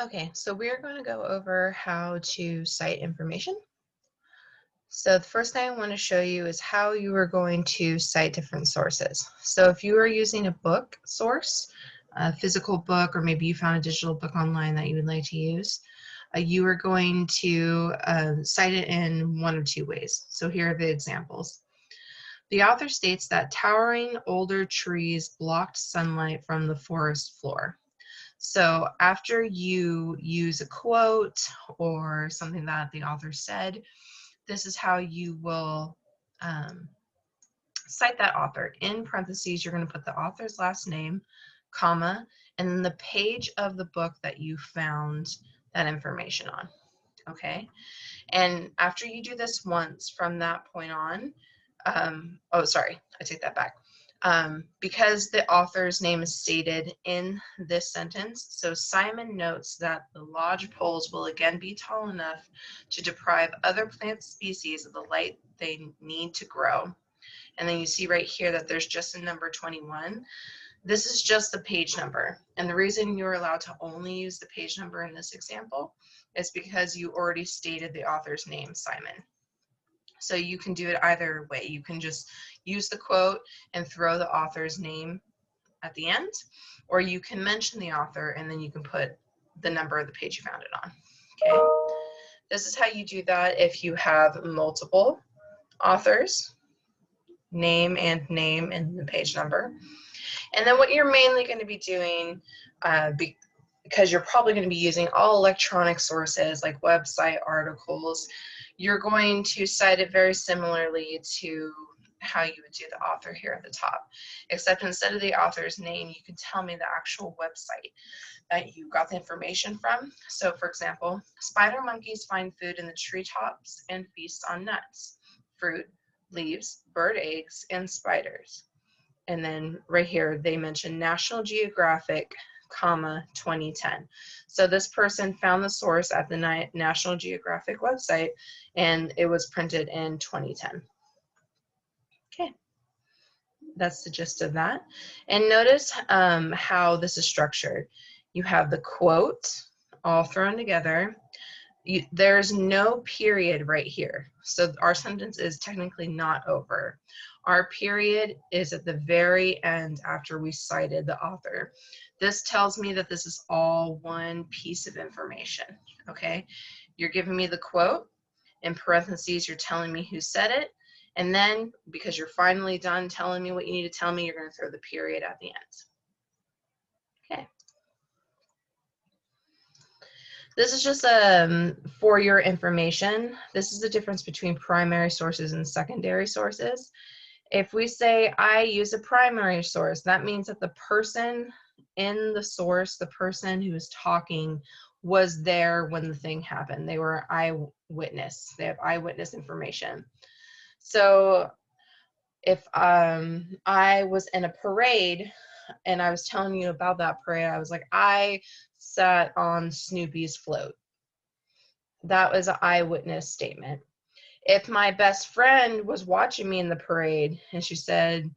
Okay, so we're going to go over how to cite information. So the first thing I want to show you is how you are going to cite different sources. So if you are using a book source, a physical book, or maybe you found a digital book online that you would like to use, you are going to cite it in one of two ways. So here are the examples. The author states that towering older trees blocked sunlight from the forest floor. So after you use a quote or something that the author said, this is how you will cite that author. In parentheses, you're going to put the author's last name, comma, and then the page of the book that you found that information on. Okay? And after you do this once, from that point on, oh, sorry, I take that back. Because the author's name is stated in this sentence, so Simon notes that the lodge poles will again be tall enough to deprive other plant species of the light they need to grow. And then you see right here that there's just a number 21. This is just the page number. And the reason you're allowed to only use the page number in this example is because you already stated the author's name, Simon. So you can do it either way. You can just use the quote and throw the author's name at the end, or you can mention the author and then you can put the number of the page you found it on. Okay. This is how you do that if you have multiple authors, name and the page number. And then what you're mainly going to be doing, because you're probably going to be using all electronic sources like website articles, you're going to cite it very similarly to how you would do the author here at the top, except instead of the author's name, you can tell me the actual website that you got the information from. So for example, spider monkeys find food in the treetops and feast on nuts, fruit, leaves, bird eggs, and spiders. And then right here, they mention National Geographic, comma, 2010. So this person found the source at the National Geographic website, and it was printed in 2010. Okay, that's the gist of that. And notice how this is structured. You have the quote all thrown together. There's no period right here. So our sentence is technically not over. Our period is at the very end after we cited the author. This tells me that this is all one piece of information, okay? You're giving me the quote. In parentheses, you're telling me who said it. And then, because you're finally done telling me what you need to tell me, you're going to throw the period at the end. Okay. This is just for your information. This is the difference between primary sources and secondary sources. If we say I use a primary source, that means that the person in the source, the person who is talking, was there when the thing happened. They were eyewitness. They have eyewitness information. So if I was in a parade and I was telling you about that parade, I was like, I sat on Snoopy's float. That was an eyewitness statement. If my best friend was watching me in the parade and she said,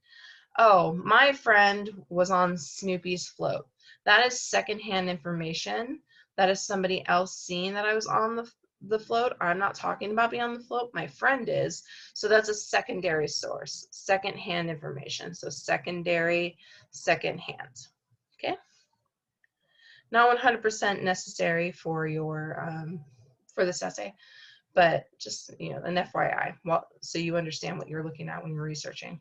oh, my friend was on Snoopy's float, that is secondhand information. That is somebody else seeing that I was on the float. I'm not talking about being on the float. My friend is. So that's a secondary source, secondhand information. So secondary, secondhand. Okay. Not 100% necessary for your for this essay, but just, you know, an FYI, so you understand what you're looking at when you're researching.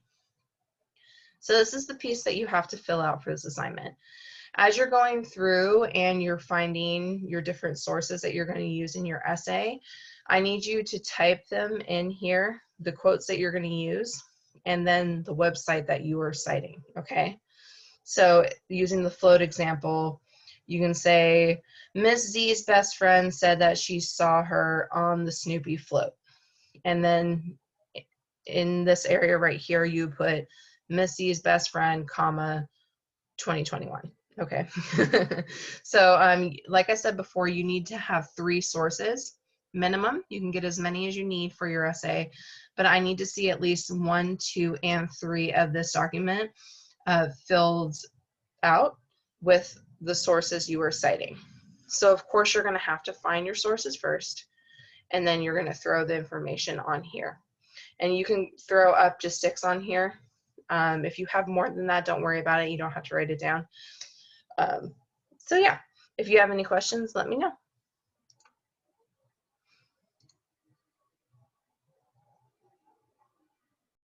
So this is the piece that you have to fill out for this assignment. As you're going through and you're finding your different sources that you're going to use in your essay, I need you to type them in here, the quotes that you're going to use, and then the website that you are citing, okay? So using the float example, you can say, Miss Z's best friend said that she saw her on the Snoopy float. And then in this area right here, you put Miss Z's best friend, comma, 2021. Okay. So like I said before, you need to have 3 sources minimum. You can get as many as you need for your essay, but I need to see at least 1, 2, and 3 of this document filled out with the sources you are citing. So of course you're going to have to find your sources first, and then you're going to throw the information on here. And you can throw up to 6 on here. If you have more than that, don't worry about it. You don't have to write it down. So yeah, if you have any questions, let me know.